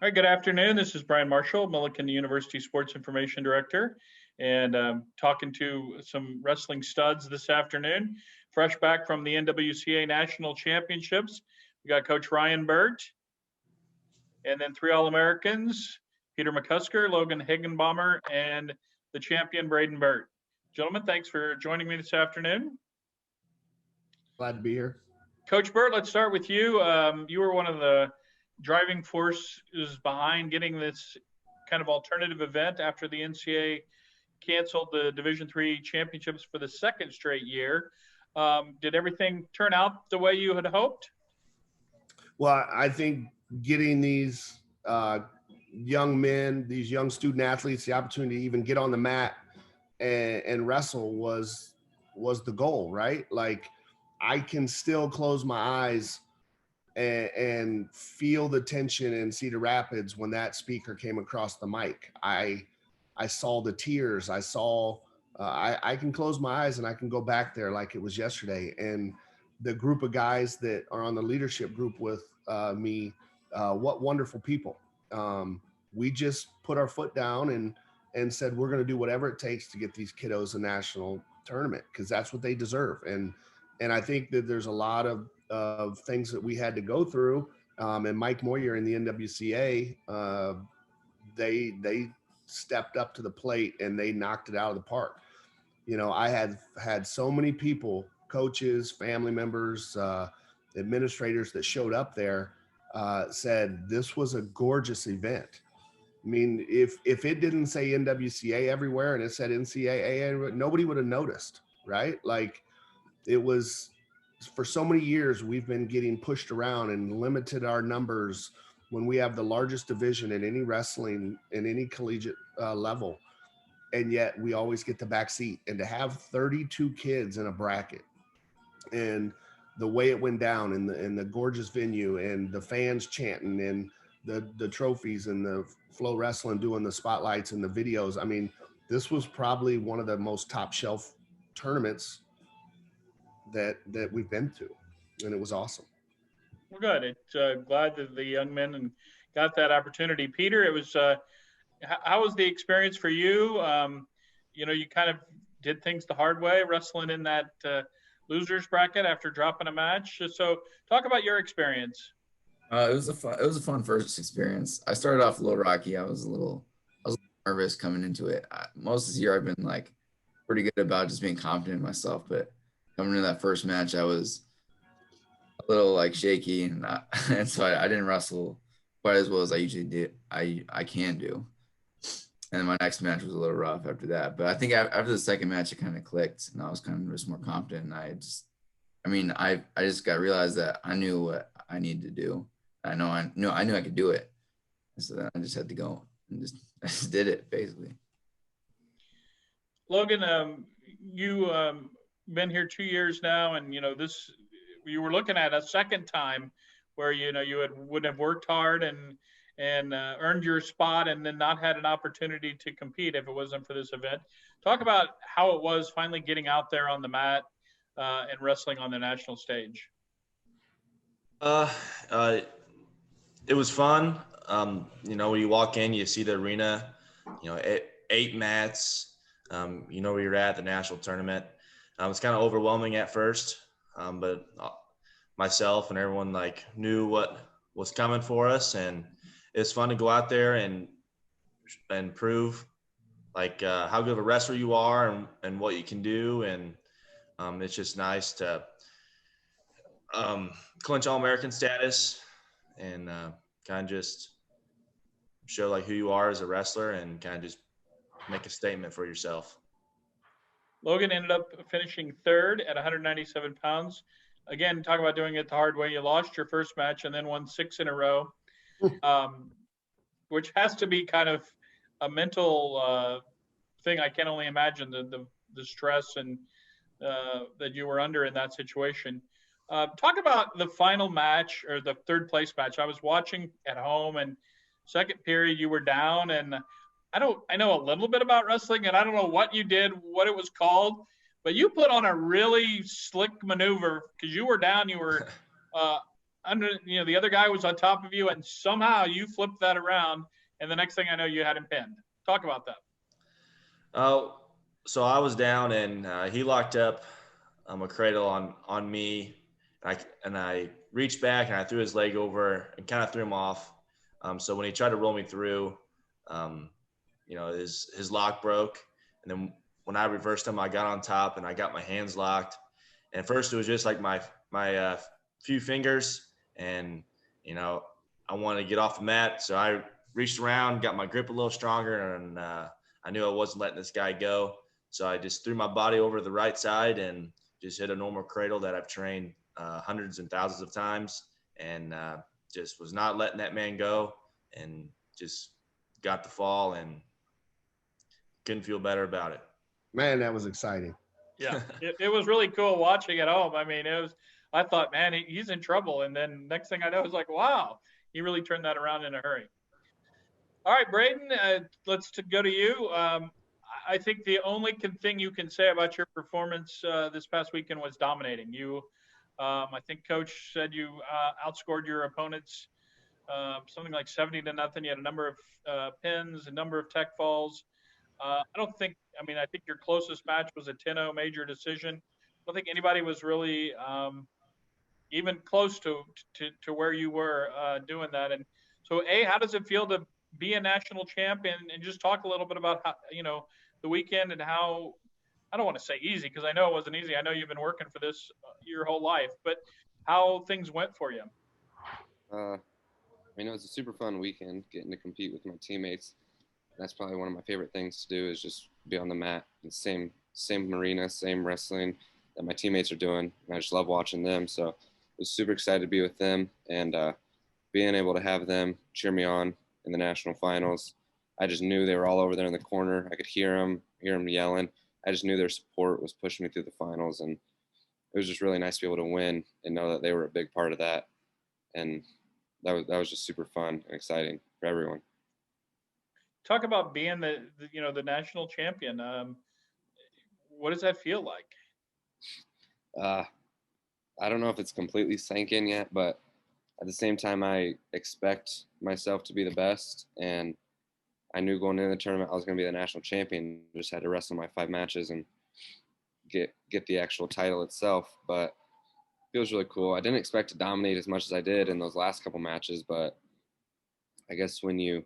All right, good afternoon. This is Brian Marshall, Millikin University Sports Information Director, and talking to some wrestling studs this afternoon. Fresh back from the NWCA National Championships, we got Coach Ryan Birt, and then three All-Americans, Peter McCusker, Logan Hagerbaumer, and the champion, Bradan Birt. Gentlemen, thanks for joining me this afternoon. Glad to be here. Coach Birt, let's start with you. You were one of the driving forces behind getting this kind of alternative event after the NCAA canceled the Division III championships for the second straight year. Did everything turn out the way you had hoped? Well, I think getting these young men, these young student athletes, the opportunity to even get on the mat and wrestle was the goal, right? Like, I can still close my eyes and feel the tension in Cedar Rapids when that speaker came across the mic. I saw the tears. I can close my eyes and I can go back there like it was yesterday. And the group of guys that are on the leadership group with me, what wonderful people. We just put our foot down and said, we're going to do whatever it takes to get these kiddos a national tournament, because that's what they deserve. And I think that there's a lot of things that we had to go through. And Mike Moyer in the NWCA, they stepped up to the plate and they knocked it out of the park. You know, I had so many people, coaches, family members, administrators that showed up there, said this was a gorgeous event. I mean, if it didn't say NWCA everywhere and it said NCAA, nobody would have noticed, right? Like, it was, for so many years, we've been getting pushed around and limited our numbers when we have the largest division in any wrestling, in any collegiate level. And yet we always get the back seat. And to have 32 kids in a bracket, and the way it went down in the gorgeous venue, and the fans chanting, and the trophies, and the Flow Wrestling doing the spotlights and the videos. I mean, this was probably one of the most top shelf tournaments that we've been to, and it was awesome. Well, good. It's glad that the young men got that opportunity. Peter, it was how was the experience for you? You kind of did things the hard way, wrestling in that losers bracket after dropping a match. So, talk about your experience. It was a fun first experience. I started off a little rocky. I was nervous coming into it. Most of this year, I've been like pretty good about just being confident in myself, but coming into that first match, I was a little like shaky, and so I didn't wrestle quite as well as I usually did. I can do. And then my next match was a little rough after that. But I think after the second match, it kind of clicked, and I was kind of just more confident. And I just got realized that I knew what I needed to do. I knew I could do it. And so then I just had to go and I just did it basically. Logan, you been here 2 years now, and you were looking at a second time where you would have worked hard and earned your spot, and then not had an opportunity to compete if it wasn't for this event. Talk about how it was finally getting out there on the mat and wrestling on the national stage. It was fun. When you walk in, you see the arena, eight mats, where you're at the national tournament. It's kind of overwhelming at first, but myself and everyone knew what was coming for us, and it's fun to go out there and prove how good of a wrestler you are and what you can do. And it's just nice to clinch All-American status and kind of just show who you are as a wrestler and kind of just make a statement for yourself. Logan ended up finishing third at 197 pounds. Again, talk about doing it the hard way. You lost your first match and then won 6 in a row, which has to be kind of a mental thing. I can only imagine the stress and that you were under in that situation. Talk about the final match, or the third place match. I was watching at home, and second period you were down, and I know a little bit about wrestling, and I don't know what you did, what it was called, but you put on a really slick maneuver because you were down. You were, under, the other guy was on top of you, and somehow you flipped that around, and the next thing I know, you had him pinned. Talk about that. So I was down, and he locked up a cradle on me, and I reached back and I threw his leg over and kind of threw him off. So when he tried to roll me through, his lock broke, and then when I reversed him, I got on top and I got my hands locked. And at first, it was just like my few fingers, and I wanted to get off the mat, so I reached around, got my grip a little stronger, and I knew I wasn't letting this guy go. So I just threw my body over to the right side and just hit a normal cradle that I've trained hundreds and thousands of times, and just was not letting that man go, and just got the fall and couldn't feel better about it. Man, that was exciting. Yeah, it was really cool watching at home. I mean, I thought, man, he's in trouble. And then next thing I know, it's like, wow, he really turned that around in a hurry. All right, Bradan, let's go to you. I think the only thing you can say about your performance this past weekend was dominating. I think Coach said you outscored your opponents something like 70-0. You had a number of pins, a number of tech falls. I think your closest match was a 10-0 major decision. I don't think anybody was really even close to where you were doing that. And so, how does it feel to be a national champion? And just talk a little bit about how, the weekend and how, I don't want to say easy because I know it wasn't easy. I know you've been working for this your whole life, but how things went for you. It was a super fun weekend getting to compete with my teammates. That's probably one of my favorite things to do is just be on the mat. The same arena, same wrestling that my teammates are doing. And I just love watching them. So I was super excited to be with them and being able to have them cheer me on in the national finals. I just knew they were all over there in the corner. I could hear them yelling. I just knew their support was pushing me through the finals. And it was just really nice to be able to win and know that they were a big part of that. And that was just super fun and exciting for everyone. Talk about being the national champion. What does that feel like? I don't know if it's completely sank in yet, but at the same time, I expect myself to be the best. And I knew going into the tournament I was going to be the national champion. Just had to wrestle my 5 matches and get the actual title itself. But it feels really cool. I didn't expect to dominate as much as I did in those last couple matches, but I guess when you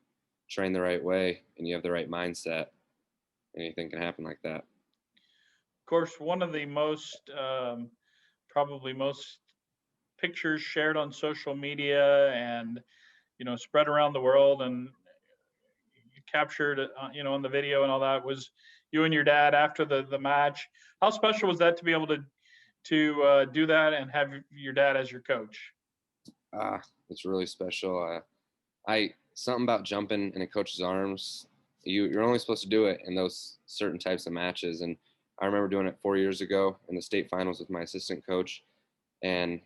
train the right way and you have the right mindset, anything can happen like that. Of course, one of the probably most pictures shared on social media and spread around the world and captured on the video and all that was you and your dad after the match. How special was that to be able to do that and have your dad as your coach? It's really special. Something about jumping in a coach's arms, you're only supposed to do it in those certain types of matches. And I remember doing it 4 years ago in the state finals with my assistant coach. And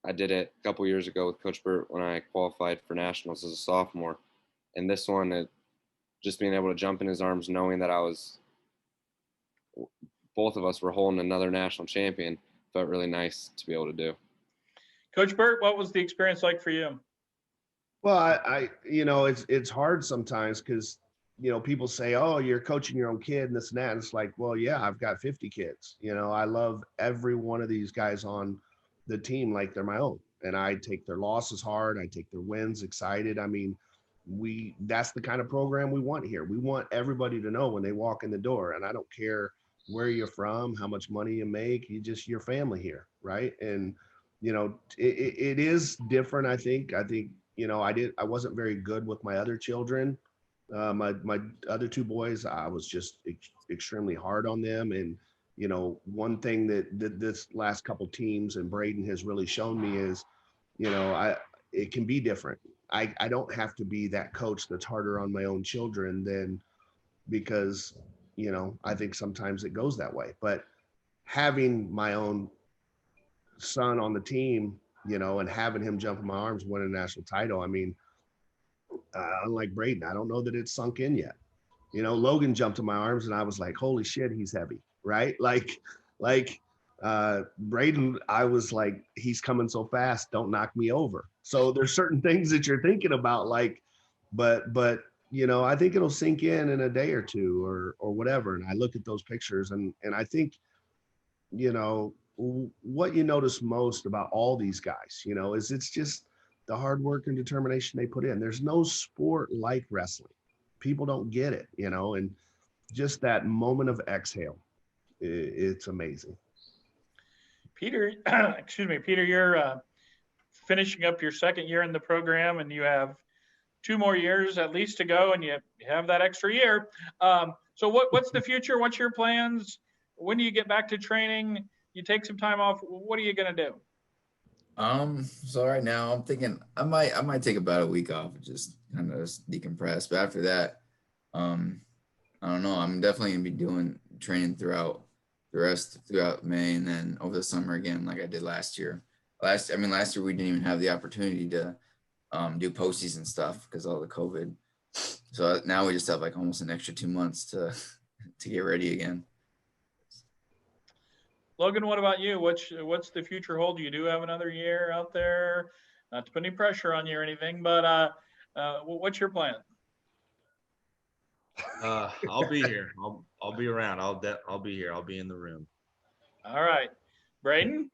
I did it a couple years ago with Coach Birt when I qualified for nationals as a sophomore. And this one, just being able to jump in his arms, knowing that both of us were holding another national champion, felt really nice to be able to do. Coach Birt, what was the experience like for you? Well, it's hard sometimes because, people say, oh, you're coaching your own kid and this and that. And it's like, well, yeah, I've got 50 kids. I love every one of these guys on the team like they're my own. And I take their losses hard. I take their wins excited. I mean, that's the kind of program we want here. We want everybody to know when they walk in the door. And I don't care where you're from, how much money you make, your family here, right? And, it is different, I think. I wasn't very good with my other children. My other 2 boys, I was just extremely hard on them. And, one thing that this last couple teams and Bradan has really shown me is, it can be different. I don't have to be that coach that's harder on my own children because, I think sometimes it goes that way. But having my own son on the team, and having him jump in my arms, win a national title. I mean, unlike Bradan, I don't know that it's sunk in yet. Logan jumped in my arms and I was like, holy shit, he's heavy, right? Like Braden, I was like, he's coming so fast, don't knock me over. So there's certain things that you're thinking about, like, but you know, I think it'll sink in a day or two or whatever. And I look at those pictures and I think, you know, what you notice most about all these guys, you know, is it's just the hard work and determination they put in. There's no sport like wrestling. People don't get it, you know, and just that moment of exhale, it's amazing. Peter, excuse me, Peter, you're finishing up your second year in the program, and you have 2 more years at least to go, and you have that extra year. So what's the future? What's your plans? When do you get back to training? You take some time off. What are you going to do? So right now I'm thinking I might take about a week off and just kind of decompress. But after that, I don't know. I'm definitely gonna be doing training throughout May and then over the summer again, like I did last year. Last year we didn't even have the opportunity to do postseason stuff because of all the COVID. So now we just have like almost an extra 2 months to get ready again. Logan, what about you? What's the future hold? You do have another year out there. Not to put any pressure on you or anything, but what's your plan? I'll be here. I'll be around. I'll be here. I'll be in the room. All right, Braden.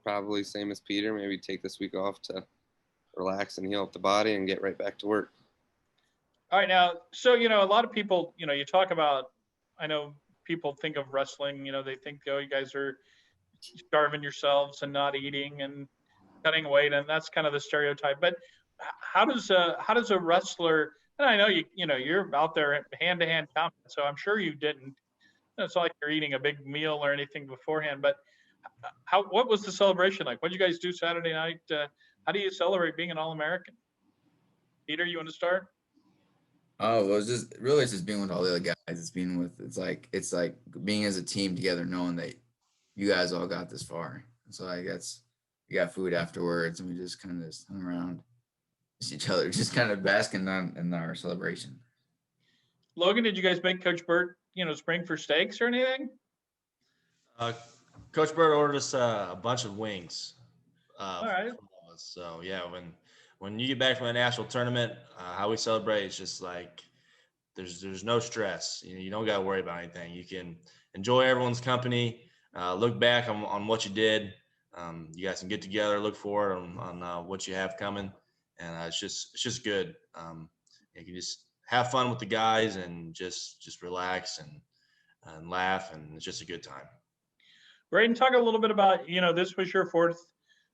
Probably same as Peter. Maybe take this week off to relax and heal up the body and get right back to work. All right, now, so you know, a lot of people, you know, you talk about. I know people think of wrestling. You know, they think, oh, you guys are starving yourselves and not eating and cutting weight, and that's kind of the stereotype. But how does a wrestler? And I know you're out there hand to hand combat, so I'm sure you didn't. It's not like you're eating a big meal or anything beforehand. But what was the celebration like? What did you guys do Saturday night? How do you celebrate being an All-American? Peter, you want to start? Oh, well, it's just being with all the other guys. It's like being as a team together, knowing that you guys all got this far. So I guess we got food afterwards, and we just kind of just hung around each other, just kind of basking in our celebration. Logan, did you guys make Coach Birt, spring for steaks or anything? Coach Birt ordered us a bunch of wings. All right. So yeah, when you get back from a national tournament, how we celebrate, it's just like there's no stress. You don't got to worry about anything. You can enjoy everyone's company, look back on what you did. You guys can get together, look forward on what you have coming, and it's just good. You can just have fun with the guys and just relax and laugh, and it's just a good time. Braden, talk a little bit about, this was your fourth,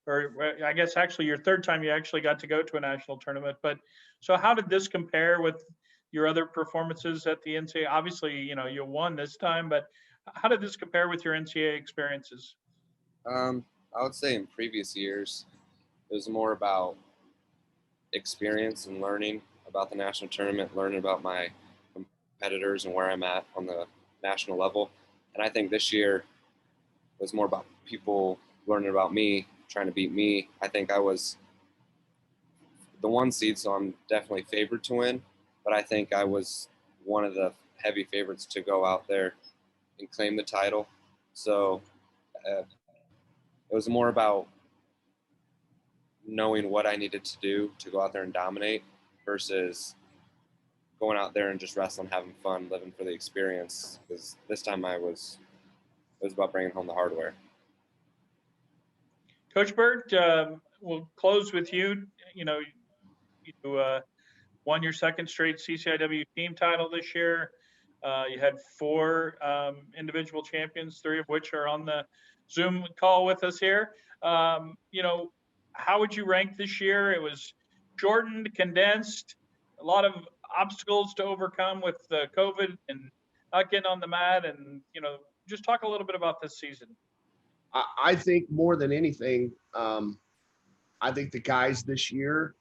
or I guess actually your third time you actually got to go to a national tournament. But so how did this compare with your other performances at the NCAA? Obviously, you won this time, but how did this compare with your NCAA experiences? I would say in previous years, it was more about experience and learning about the national tournament, learning about my competitors and where I'm at on the national level. And I think this year was more about people learning about me, trying to beat me. I think I was the 1 seed, so I'm definitely favored to win. But I think I was one of the heavy favorites to go out there and claim the title. So it was more about knowing what I needed to do to go out there and dominate versus going out there and just wrestling, having fun, living for the experience. Because this time it was about bringing home the hardware. Coach Birt, we'll close with you. You won your second straight CCIW team title this year. You had 4 individual champions, 3 of which are on the Zoom call with us here. How would you rank this year? It was shortened, condensed, a lot of obstacles to overcome with COVID and not getting on the mat. And, just talk a little bit about this season. I think more than anything, I think the guys this year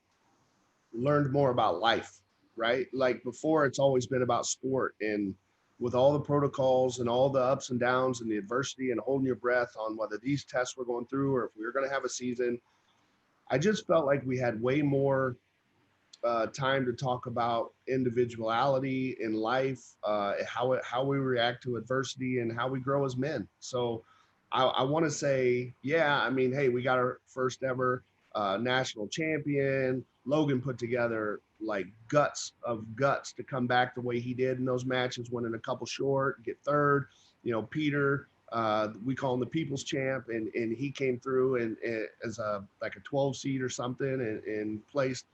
learned more about life, right? Like before, it's always been about sport, and with all the protocols and all the ups and downs and the adversity and holding your breath on whether these tests were going through or if we were going to have a season, I just felt like we had way more time to talk about individuality in life, how we react to adversity, and how we grow as men. So I want to say, yeah, I mean, hey, we got our first ever national champion. Logan put together like guts to come back the way he did in those matches, winning a couple short, get third. You know, Peter, we call him the people's champ, and he came through and as a 12 seed or something and placed.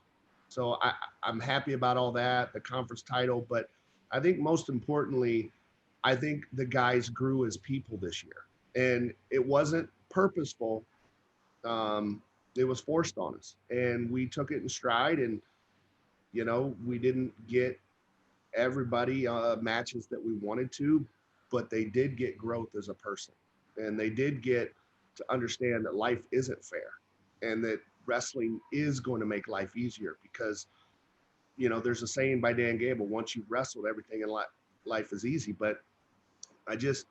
So I'm happy about all that, the conference title. But I think most importantly, I think the guys grew as people this year. And it wasn't purposeful. It was forced on us. And we took it in stride. And, you know, we didn't get everybody matches that we wanted to, but they did get growth as a person. And they did get to understand that life isn't fair and that wrestling is going to make life easier because, you know, there's a saying by Dan Gable, once you've wrestled, everything in life is easy. But I just,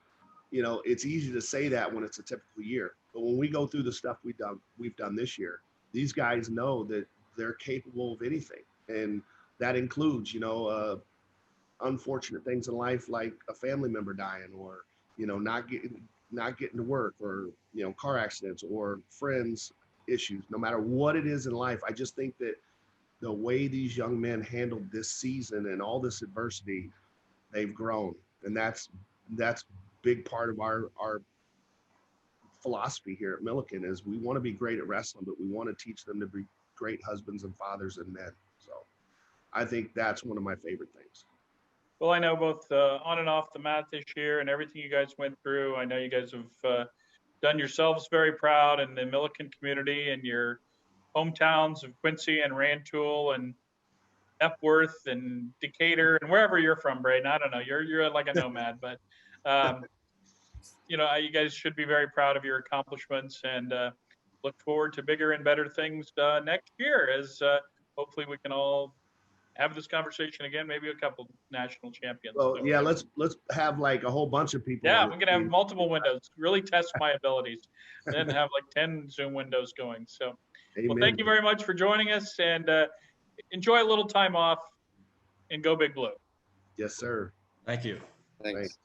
you know, it's easy to say that when it's a typical year. But when we go through the stuff we've done this year, these guys know that they're capable of anything. And that includes, you know, unfortunate things in life like a family member dying or, you know, not getting to work or, you know, car accidents or friends issues. No matter what it is in life, I just think that the way these young men handled this season and all this adversity, they've grown. And that's big part of our philosophy here at Millikin is we want to be great at wrestling, but we want to teach them to be great husbands and fathers and men. So I think that's one of my favorite things. Well, I know both on and off the mat this year and everything you guys went through. I know you guys have done yourselves very proud in the Millikin community and your hometowns of Quincy and Rantoul and Epworth and Decatur and wherever you're from, Braden. I don't know. You're like a nomad, but you know, you guys should be very proud of your accomplishments and look forward to bigger and better things next year as hopefully we can all have this conversation again, maybe a couple national champions. Well, yeah, let's have like a whole bunch of people. Yeah, we can have multiple windows, really test my abilities, then have like 10 Zoom windows going. So, Amen. Well, thank you very much for joining us and enjoy a little time off and go Big Blue. Yes, sir. Thank you. Thanks.